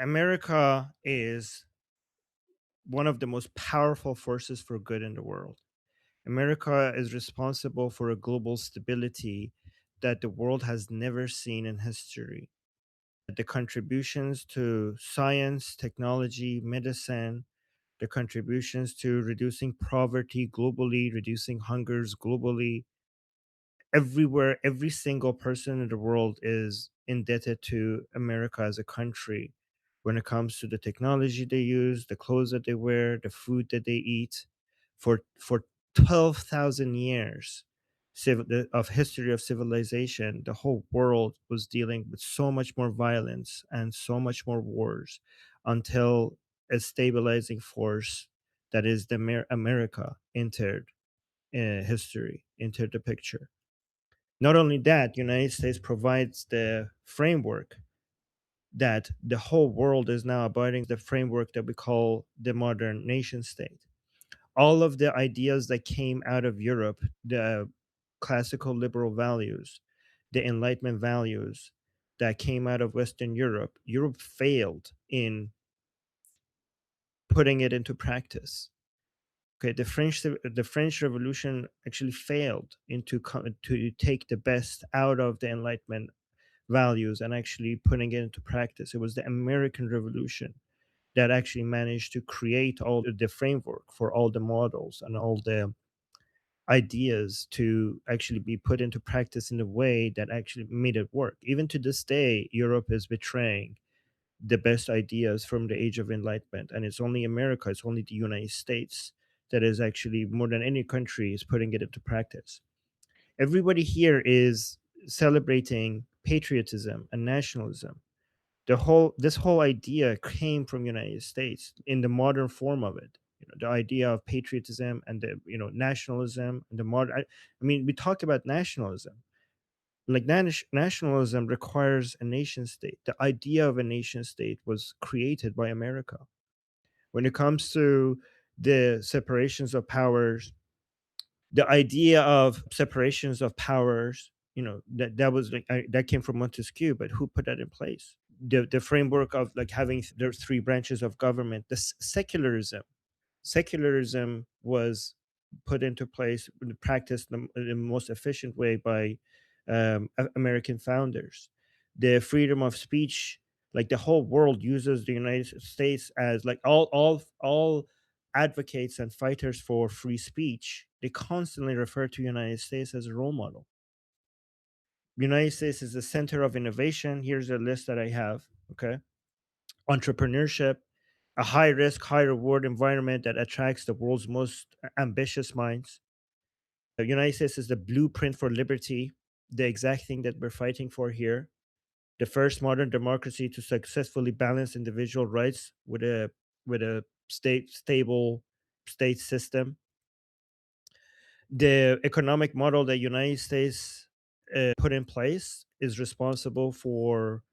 America is one of the most powerful forces for good in the world. America is responsible for a global stability that the world has never seen in history. The contributions to science, technology, medicine, the contributions to reducing poverty globally, reducing hungers globally, everywhere, every single person in the world is indebted to America as a country when it comes to the technology they use, the clothes that they wear, the food that they eat. For 12,000 years of history of civilization, the whole world was dealing with so much more violence and so much more wars until a stabilizing force that is the America entered history, entered the picture. Not only that, United States provides the framework that the whole world is now abiding the framework that we call the modern nation state. All of the ideas that came out of Europe, the classical liberal values, the Enlightenment values that came out of Western Europe, Europe failed in putting it into practice. Okay, the French Revolution actually failed to take the best out of the Enlightenment values and actually putting it into practice. It was the American Revolution that actually managed to create all the framework for all the models and all the ideas to actually be put into practice in a way that actually made it work. Even to this day, Europe is betraying the best ideas from the age of enlightenment, and it's only America, it's only the United States that is actually more than any country is putting it into practice. Everybody here is celebrating patriotism and nationalism. This whole idea came from United States in the modern form of it. The idea of patriotism and the nationalism and the modern. I mean, we talk about nationalism. Like nationalism requires a nation state. The idea of a nation state was created by America. When it comes to the separations of powers, the idea of separations of powers, that was like that came from Montesquieu, but who put that in place? The framework of like having there's three branches of government. Secularism was put into place and practiced in the most efficient way by American founders. The freedom of speech, like the whole world uses the United States as like all advocates and fighters for free speech. They constantly refer to United States as a role model. United States is the center of innovation. Here's a list that I have. Okay, entrepreneurship, a high risk, high reward environment that attracts the world's most ambitious minds. The United States is the blueprint for liberty, the exact thing that we're fighting for here. The first modern democracy to successfully balance individual rights with a stable state system. The economic model that United States put in place is responsible for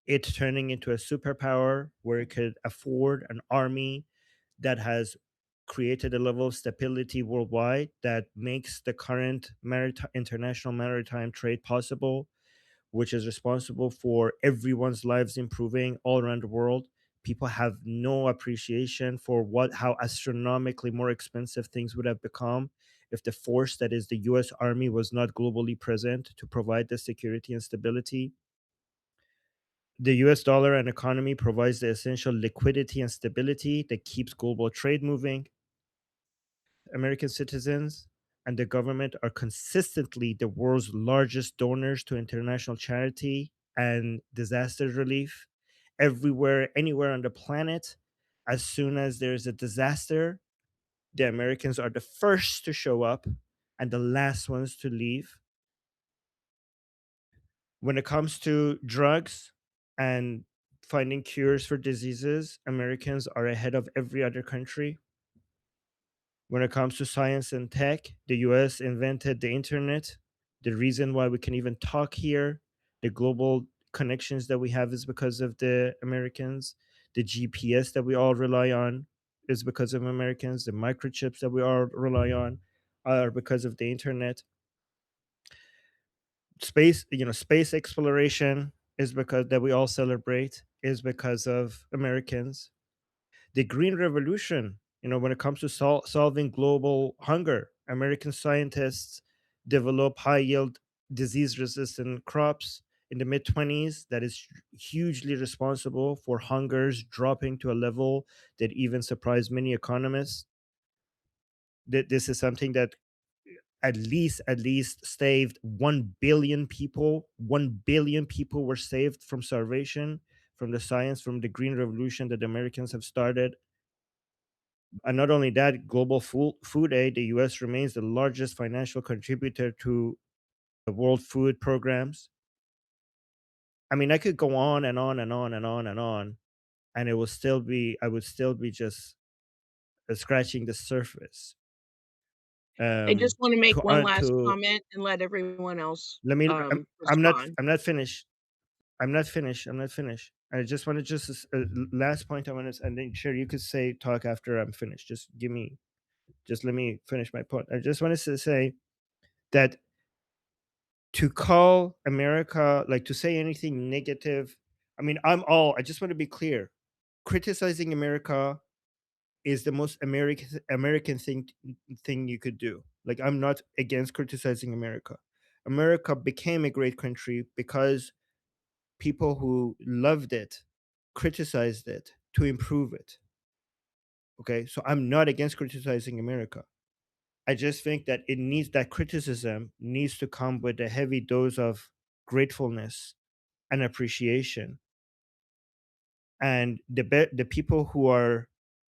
it turning into a superpower where it could afford an army that has created a level of stability worldwide that makes the current international maritime trade possible, which is responsible for everyone's lives improving all around the world. People have no appreciation for how astronomically more expensive things would have become if the force that is the US Army was not globally present to provide the security and stability. The US dollar and economy provides the essential liquidity and stability that keeps global trade moving. American citizens and the government are consistently the world's largest donors to international charity and disaster relief. Everywhere, anywhere on the planet, as soon as there's a disaster, the Americans are the first to show up and the last ones to leave. When it comes to drugs and finding cures for diseases, Americans are ahead of every other country. When it comes to science and tech, the US invented the internet. The reason why we can even talk here, the global connections that we have is because of the Americans. The GPS that we all rely on is because of Americans. The microchips that we all rely on are because of the internet. Space exploration is because that we all celebrate. is because of Americans. The Green Revolution, when it comes to solving global hunger, American scientists develop high yield, disease resistant crops in the mid 20s that is hugely responsible for hungers dropping to a level that even surprised many economists. This is something that at least saved 1 billion people. 1 billion people were saved from starvation from the science, from the Green Revolution that the Americans have started. And not only that, global food aid, the US remains the largest financial contributor to the World Food Programs. I mean, I could go on and on and on and on and on, and I would still be just scratching the surface. I just Um, wanna make to one last to comment and let everyone else, let me. respond. I'm not finished. I'm not finished. I'm not finished. I just want to last point I want to, and then sure you could say talk after I'm finished. Just let me finish my point. I just wanted to say that to call America, like to say anything negative. I mean, I just want to be clear. Criticizing America is the most American thing you could do. Like I'm not against criticizing America. America became a great country because people who loved it criticized it to improve it. Okay? So I'm not against criticizing America. I just think that that criticism needs to come with a heavy dose of gratefulness and appreciation. And the people who are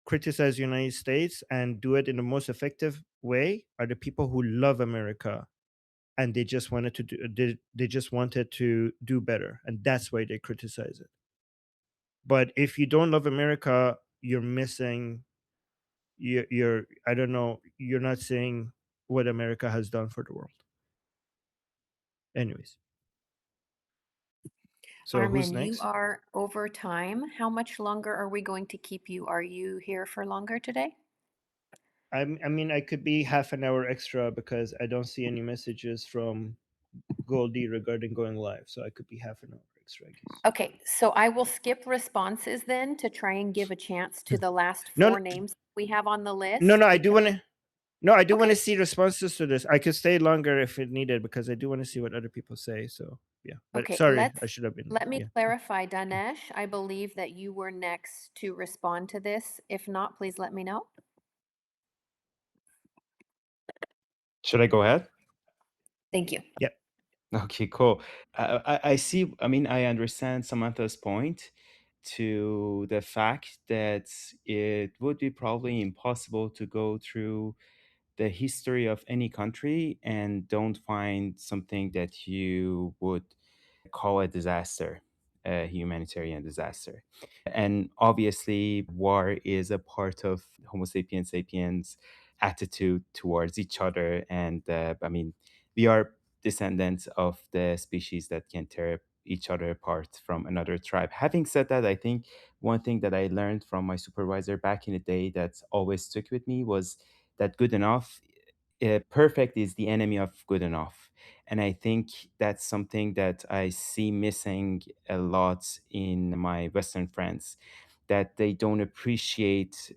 criticize the United States and do it in the most effective way are the people who love America, and they just wanted to do better, and that's why they criticize it. But if you don't love America, you're missing. You're I don't know. You're not seeing what America has done for the world. Anyways, so who's Armin, you next? are over time. How much longer are we going to keep you? Are you here for longer today? I mean, I could be half an hour extra because I don't see any messages from Goldie regarding going live, so I could be half an hour extra, I guess. Okay, so I will skip responses then to try and give a chance to the last No, four names we have on the no, no. list I do want because, to. No, I do want okay, to see responses to this. I could stay longer if it needed because I do want to see what other people say. So yeah, but okay, sorry, I should have been. let me Yeah. clarify, Danesh. I believe that you were next to respond to this. If not, please let me know. Should I go ahead? Thank you. Yeah. Okay, cool. I see. I mean, I understand Samantha's point to the fact that it would be probably impossible to go through the history of any country and don't find something that you would call a disaster, a humanitarian disaster. And obviously, war is a part of Homo sapiens sapiens attitude towards each other. And I mean, we are descendants of the species that can tear each other apart from another tribe. Having said that, I think one thing that I learned from my supervisor back in the day that always stuck with me was that good enough, perfect is the enemy of good enough. And I think that's something that I see missing a lot in my Western friends, that they don't appreciate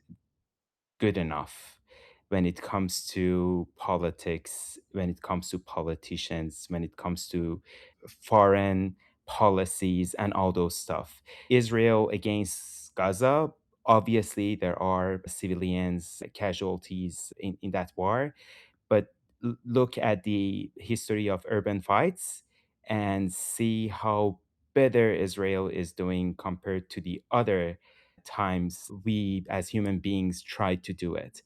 good enough when it comes to politics, when it comes to politicians, when it comes to foreign policies and all those stuff. Israel against Gaza, obviously there are civilians casualties in that war, but look at the history of urban fights and see how better Israel is doing compared to the other times we as human beings try to do it.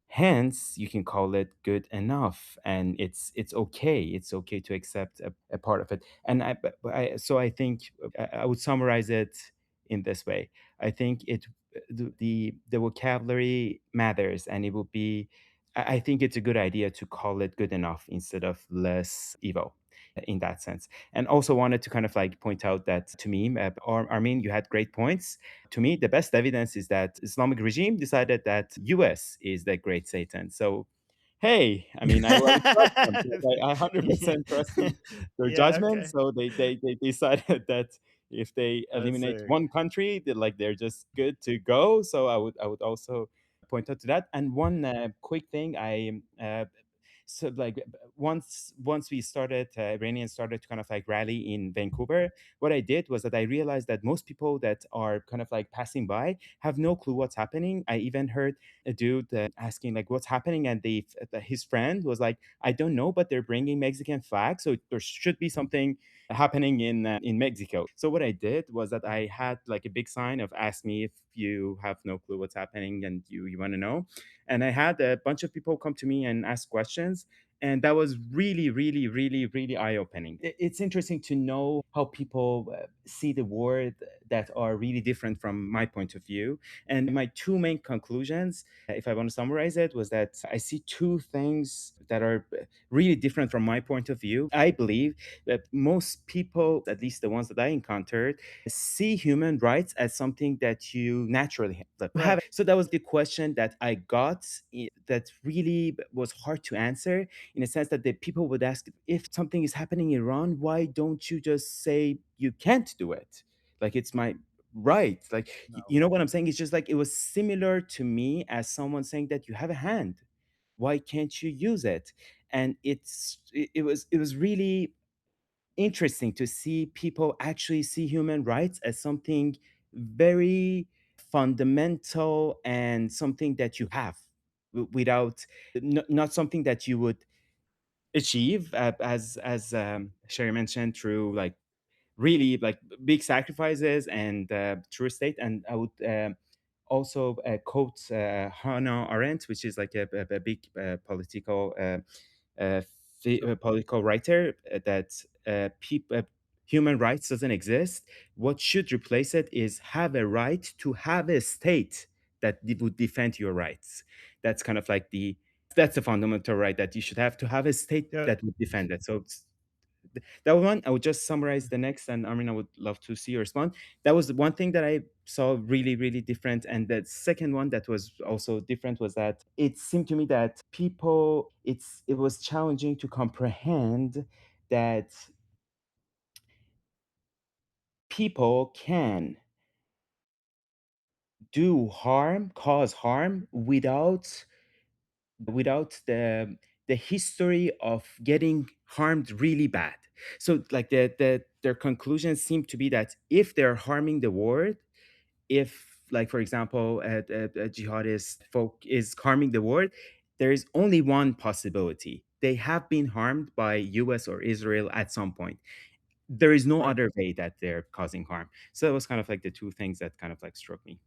Hence, you can call it good enough, and it's okay. It's okay to accept a part of it. And so I think I would summarize it in this way. I think the vocabulary matters, and it would be. I think it's a good idea to call it good enough instead of less evil in that sense. And also wanted to kind of like point out that to me, Armin, you had great points. To me, the best evidence is that Islamic regime decided that US is the great Satan. So, hey, I mean, I already trust them. I 100% trust in their Yeah. judgment. Okay. So they decided that if they I eliminate see. one country, they're just good to go. So I would also point out to that. And one quick thing, so like once we started Iranians started to kind of like rally in Vancouver, what I did was that I realized that most people that are kind of like passing by have no clue what's happening. I even heard a dude asking like what's happening, and his friend was like, I don't know, but they're bringing Mexican flags, so there should be something happening in Mexico. So what I did was that I had like a big sign of ask me if you have no clue what's happening and you want to know. And I had a bunch of people come to me and ask questions, and that was really really really really eye opening. It's interesting to know how people see the world that are really different from my point of view. And my two main conclusions, if I want to summarize it, was that I see two things that are really different from my point of view. I believe that most people, at least the ones that I encountered, see human rights as something that you naturally have. Right. So that was the question that I got, that really was hard to answer, in a sense that the people would ask, if something is happening in Iran, why don't you just say you can't do it? Like it's my right. Like No. you know what I'm saying? It's just like it was similar to me as someone saying that you have a hand. Why can't you use it? And it was really interesting to see people actually see human rights as something very fundamental and something that you have without not something that you would achieve as Sherry mentioned, through like really like big sacrifices and true state. And I would also quote Hannah Arendt, which is like a big uh, political writer, that human rights doesn't exist. What should replace it is have a right to have a state that would defend your rights. That's kind of like that's the fundamental right that you should have, to have a state Yeah. that would defend it. So that one, I would just summarize the next, and I would love to see your response. That was the one thing that I saw really, really different. And the second one that was also different was that it seemed to me that it was challenging to comprehend that people can cause harm without the history of getting harmed really bad. So like their conclusions seem to be that if they're harming the world, if like for example a jihadist folk is harming the world, there is only one possibility: they have been harmed by US or Israel at some point. There is no Right. other way that they're causing harm. So it was kind of like the two things that kind of like struck me.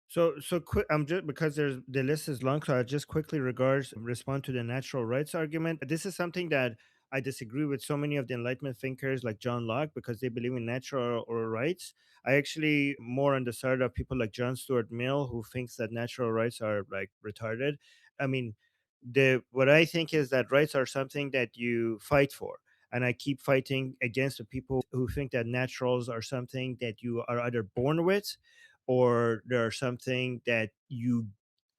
So quick. I'm just because there's the list is long, so I just quickly regards respond to the natural rights argument. This is something that I disagree with so many of the Enlightenment thinkers like John Locke, because they believe in natural or rights. I actually more on the side of people like John Stuart Mill, who thinks that natural rights are like retarded. I mean, the what I think is that rights are something that you fight for. And I keep fighting against the people who think that naturals are something that you are either born with, or they're something that you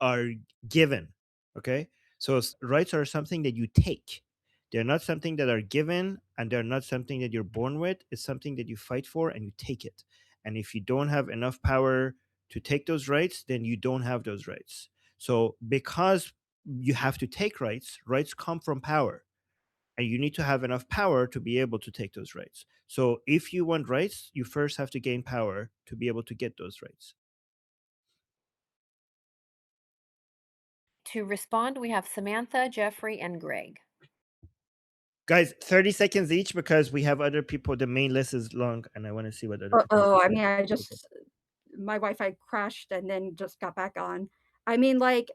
are given. Okay. So rights are something that you take. They're not something that are given, and they're not something that you're born with. It's something that you fight for and you take it. And if you don't have enough power to take those rights, then you don't have those rights. So because you have to take rights, rights come from power, and you need to have enough power to be able to take those rights. So if you want rights, you first have to gain power to be able to get those rights. To respond, we have Samantha, Jeffrey, and Greg. Guys, 30 seconds each, because we have other people. The main list is long and I want to see what other people have to Oh, I say. mean, I Okay. just my Wi-Fi crashed and then just got back on. I mean, like,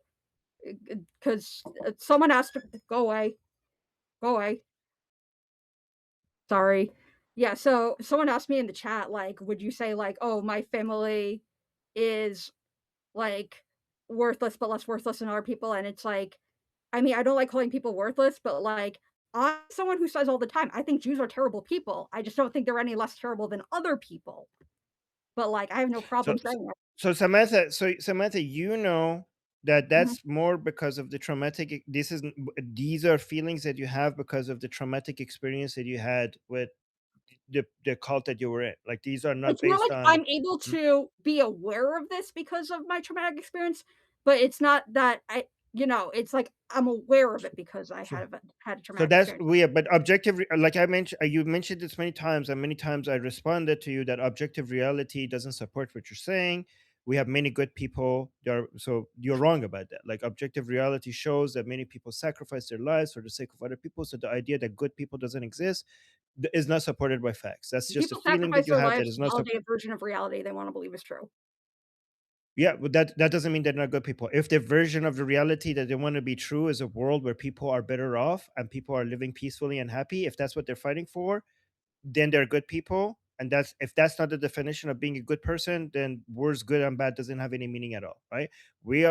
because someone asked to go away, go away. Sorry. Yeah, so someone asked me in the chat, like, would you say like, oh, my family is like worthless, but less worthless than other people? And it's like, I mean, I don't like calling people worthless, but like, I'm someone who says all the time, I think Jews are terrible people. I just don't think they're any less terrible than other people. But like, I have no So, problem saying it. Samantha, that Mhm. that's more because of the these are feelings that you have because of the traumatic experience that you had with the cult that you were in. Like these are not It's more based like on. I'm able Mm, to be aware of this because of my traumatic experience, but it's not that it's like I'm aware of it because I so, had a so traumatic that's experience. weird. But objective, like I mentioned, you mentioned this many times, and many times I responded to you that objective reality doesn't support what you're saying. We have many good people. So you're wrong about that. Like objective reality shows that many people sacrifice their lives for the sake of other people. So the idea that good people doesn't exist is not supported by facts. That's just a People feeling that sacrifice you their have that lives is to not. validate a version of reality they wanna believe is true. Yeah, but that doesn't mean they're not good people. If the version of the reality that they want to be true is a world where people are better off and people are living peacefully and happy, if that's what they're fighting for, then they're good people. And that's if that's not the definition of being a good person, then words good and bad doesn't have any meaning at all, right? We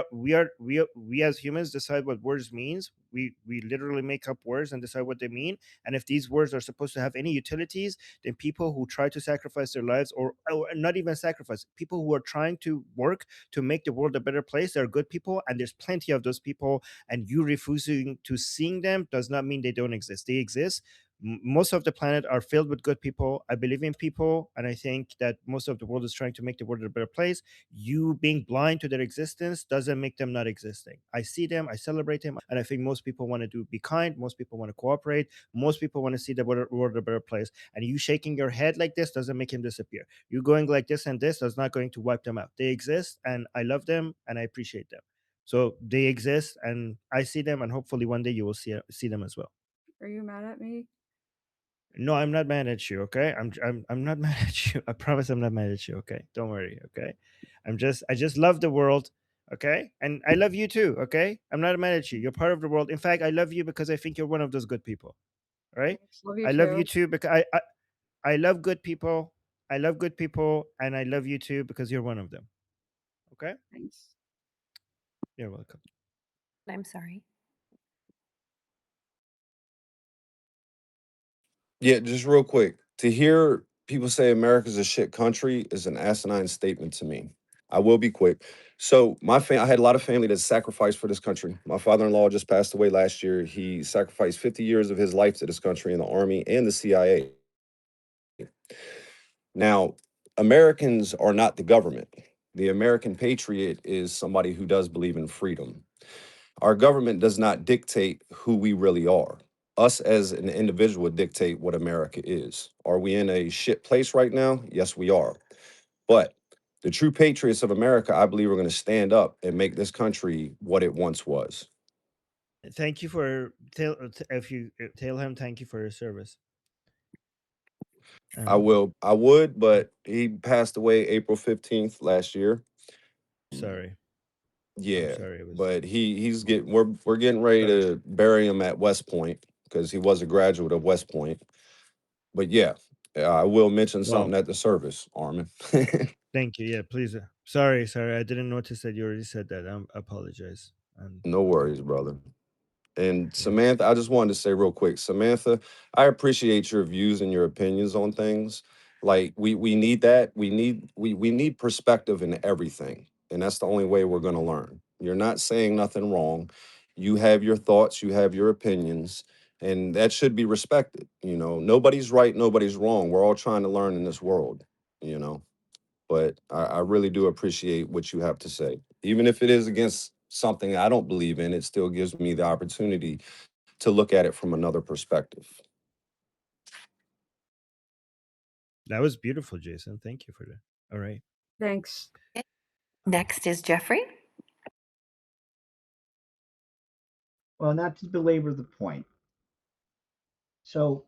as humans decide what words means. We literally make up words and decide what they mean. And if these words are supposed to have any utilities, then people who try to sacrifice their lives, or not even sacrifice, people who are trying to work to make the world a better place, they're good people, and there's plenty of those people. And you refusing to seeing them does not mean they don't exist. They exist. Most of the planet are filled with good people. I believe in people, and I think that most of the world is trying to make the world a better place. You being blind to their existence doesn't make them not existing. I see them, I celebrate them, and I think most people want to be kind. Most people want to cooperate. Most people want to see the world a better place. And you shaking your head like this doesn't make him disappear. You going like this and this is not going to wipe them out. They exist, and I love them, and I appreciate them. So they exist, and I see them, and hopefully one day you will see them as well. Are you mad at me? No, I'm not mad at you, okay? I'm not mad at you. I promise I'm not mad at you, okay? Don't worry, okay? I just love the world, okay? And I love you too, okay? I'm not mad at you. You're part of the world. In fact, I love you because I think you're one of those good people, right? Thanks, love you I love you too. too because I love good people. I love good people, and I love you too because you're one of them. Okay? Thanks. You're welcome. I'm sorry. Yeah, just real quick. To hear people say America's a shit country is an asinine statement to me. I will be quick. So I had a lot of family that sacrificed for this country. My father-in-law just passed away last year. He sacrificed 50 years of his life to this country in the army and the CIA. Now, Americans are not the government. The American patriot is somebody who does believe in freedom. Our government does not dictate who we really are. Us as an individual dictate what America is. Are we in a shit place right now? Yes, we are. But the true patriots of America, I believe, are going to stand up and make this country what it once was. Thank you for if you tell him thank you for your service. I And will, I would, but he passed away April 15th last year. sorry. I'm Yeah, sorry. It was but he's getting we're getting ready sorry. to bury him at West Point because he was a graduate of West Point. But yeah, I will mention Well, something at the service, Armin. thank you. Yeah, please. Sorry. I didn't notice that you already said that. I apologize. And No thank worries, you. brother. And Yeah. Samantha, I just wanted to say real quick, Samantha, I appreciate your views and your opinions on things. Like we need that. We need perspective in everything. And that's the only way we're going to learn. You're not saying nothing wrong. You have your thoughts, you have your opinions, and that should be respected. Nobody's right, nobody's wrong. We're all trying to learn in this world, you know. But I really do appreciate what you have to say. Even if it is against something I don't believe in, it still gives me the opportunity to look at it from another perspective. That was beautiful, Jason. Thank you for that. All right. Thanks. Okay. Next is Jeffrey. Well, not to belabor the point. So,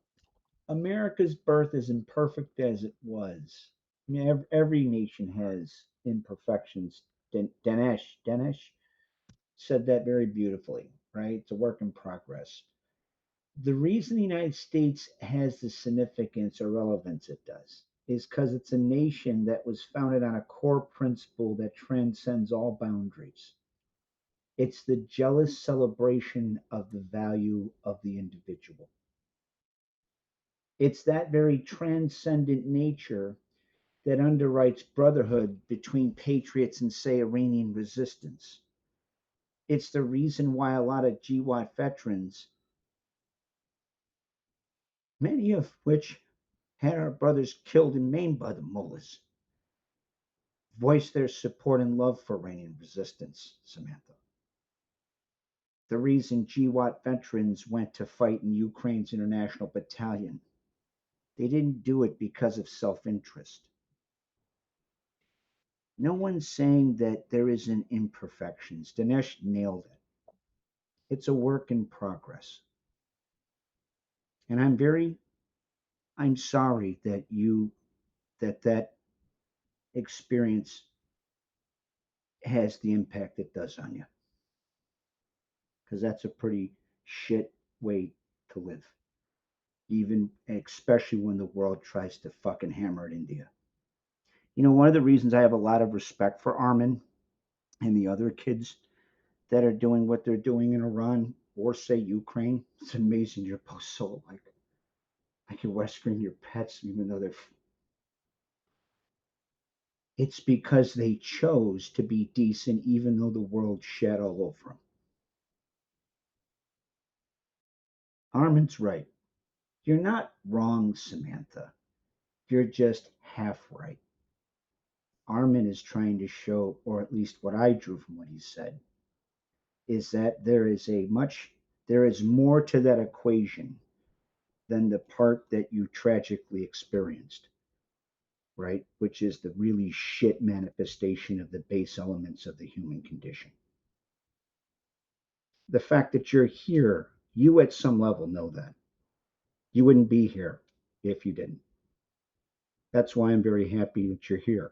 America's birth, as imperfect as it was, I mean, every nation has imperfections. Dinesh said that very beautifully, right? It's a work in progress. The reason the United States has the significance or relevance it does is because it's a nation that was founded on a core principle that transcends all boundaries. It's the jealous celebration of the value of the individual. It's that very transcendent nature that underwrites brotherhood between patriots and, say, Iranian resistance. It's the reason why a lot of GWAT veterans, many of which had our brothers killed and maimed by the mullahs, voiced their support and love for Iranian resistance, Samantha. The reason GWAT veterans went to fight in Ukraine's international battalion, they didn't do it because of self interest. No one's saying that there isn't imperfections. Dinesh nailed it. It's a work in progress. And I'm sorry that that experience has the impact it does on you. Because that's a pretty shit way to live. Even especially when the world tries to fucking hammer it into you. You know, one of the reasons I have a lot of respect for Armin and the other kids that are doing what they're doing in Iran or say Ukraine, it's amazing you're both so like you're rescuing your pets, even though they're. It's because they chose to be decent, even though the world shat all over them. Armin's right. You're not wrong, Samantha. You're just half right. Armin is trying to show, or at least what I drew from what he said, is that there is more to that equation than the part that you tragically experienced, right? Which is the really shit manifestation of the base elements of the human condition. The fact that you're here, you at some level know that. You wouldn't be here if you didn't. That's why I'm very happy that you're here.